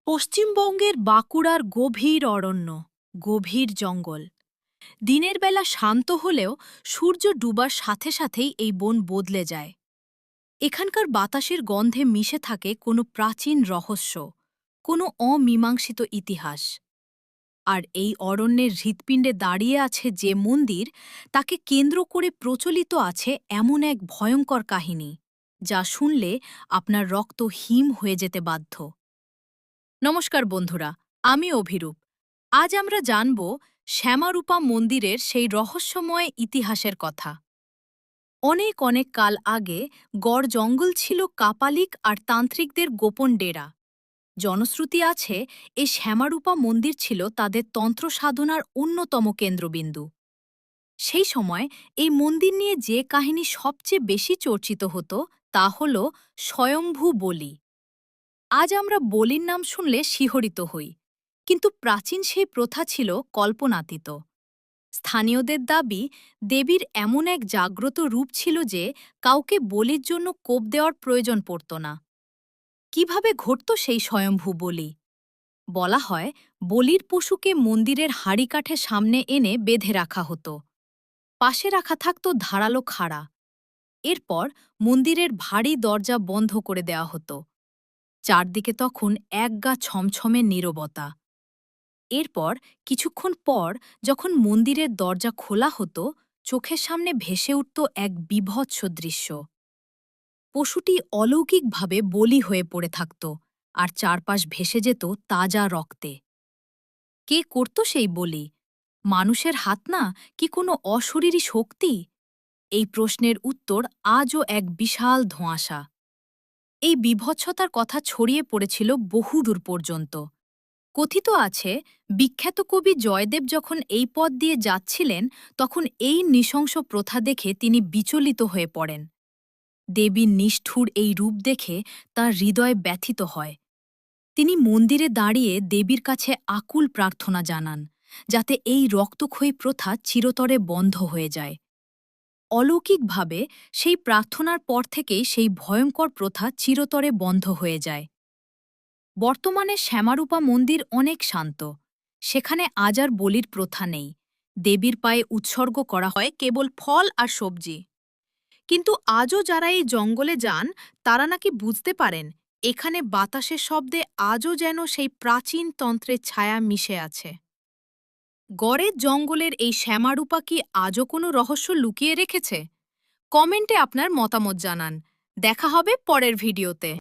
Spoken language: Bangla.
পশ্চিমবঙ্গের বাঁকুড়ার গভীর অরণ্য, গভীর জঙ্গল। দিনের বেলা শান্ত হলেও সূর্য ডুবার সাথে সাথেই এই বন বদলে যায়। এখানকার বাতাসের গন্ধে মিশে থাকে কোনো প্রাচীন রহস্য, কোনো অমীমাংসিত ইতিহাস। আর এই অরণ্যের হৃৎপিণ্ডে দাঁড়িয়ে আছে যে মন্দির, তাকে কেন্দ্র করে প্রচলিত আছে এমন এক ভয়ঙ্কর কাহিনী, যা শুনলে আপনার রক্ত হিম হয়ে যেতে বাধ্য। নমস্কার বন্ধুরা, আমি অভিরূপ। আজ আমরা জানব শ্যামারূপা মন্দিরের সেই রহস্যময় ইতিহাসের কথা। অনেক অনেক কাল আগে গড় জঙ্গল ছিল কাপালিক আর তান্ত্রিকদের গোপন ডেরা। জনশ্রুতি আছে এই শ্যামারূপা মন্দির ছিল তাদের তন্ত্র সাধনার অন্যতম কেন্দ্রবিন্দু। সেই সময় এই মন্দির নিয়ে যে কাহিনী সবচেয়ে বেশি চর্চিত হতো তা হল স্বয়ম্ভু বলি। আজ আমরা বলির নাম শুনলে শিহরিত হই, কিন্তু প্রাচীন সেই প্রথা ছিল কল্পনাতীত। স্থানীয়দের দাবি, দেবীর এমন এক জাগ্রত রূপ ছিল যে কাউকে বলির জন্য কোপ দেওয়ার প্রয়োজন পড়ত না। কিভাবে ঘটত সেই স্বয়ম্ভু বলি? বলা হয়, বলির পশুকে মন্দিরের হাঁড়িকাঠের সামনে এনে বেঁধে রাখা হতো। পাশে রাখা থাকত ধারালো খাড়া। এরপর মন্দিরের ভারী দরজা বন্ধ করে দেওয়া হতো। চারদিকে তখন একগা ছমছমে নীরবতা। এরপর কিছুক্ষণ পর যখন মন্দিরের দরজা খোলা হতো, চোখের সামনে ভেসে উঠত এক বীভৎস দৃশ্য। পশুটি অলৌকিকভাবে বলি হয়ে পড়ে থাকত, আর চারপাশ ভেসে যেত তাজা রক্তে। কে করত সেই বলি? মানুষের হাত না, কি কোনো অশরীরী শক্তি? এই প্রশ্নের উত্তর আজও এক বিশাল ধোঁয়াশা। এই বীভৎসতার কথা ছড়িয়ে পড়েছিল বহুদূর পর্যন্ত। কথিত আছে, বিখ্যাত কবি জয়দেব যখন এই পথ দিয়ে যাচ্ছিলেন, তখন এই নৃশংস প্রথা দেখে তিনি বিচলিত হয়ে পড়েন। দেবীর নিষ্ঠুর এই রূপ দেখে তার হৃদয় ব্যথিত হয়। তিনি মন্দিরে দাঁড়িয়ে দেবীর কাছে আকুল প্রার্থনা জানান, যাতে এই রক্তক্ষয়ী প্রথা চিরতরে বন্ধ হয়ে যায়। অলৌকিকভাবে সেই প্রার্থনার পর থেকেই সেই ভয়ঙ্কর প্রথা চিরতরে বন্ধ হয়ে যায়। বর্তমানে শ্যামারূপা মন্দির অনেক শান্ত। সেখানে আজ আর বলির প্রথা নেই। দেবীর পায়ে উৎসর্গ করা হয় কেবল ফল আর সবজি। কিন্তু আজও যারা এই জঙ্গলে যান, তারা নাকি বুঝতে পারেন এখানে বাতাসের শব্দে আজও যেন সেই প্রাচীন তন্ত্রের ছায়া মিশে আছে। গড়ের জঙ্গলের এই শ্যামারূপা কি আজও কোনো রহস্য লুকিয়ে রেখেছে? কমেন্টে আপনার মতামত জানান। দেখা হবে পরের ভিডিওতে।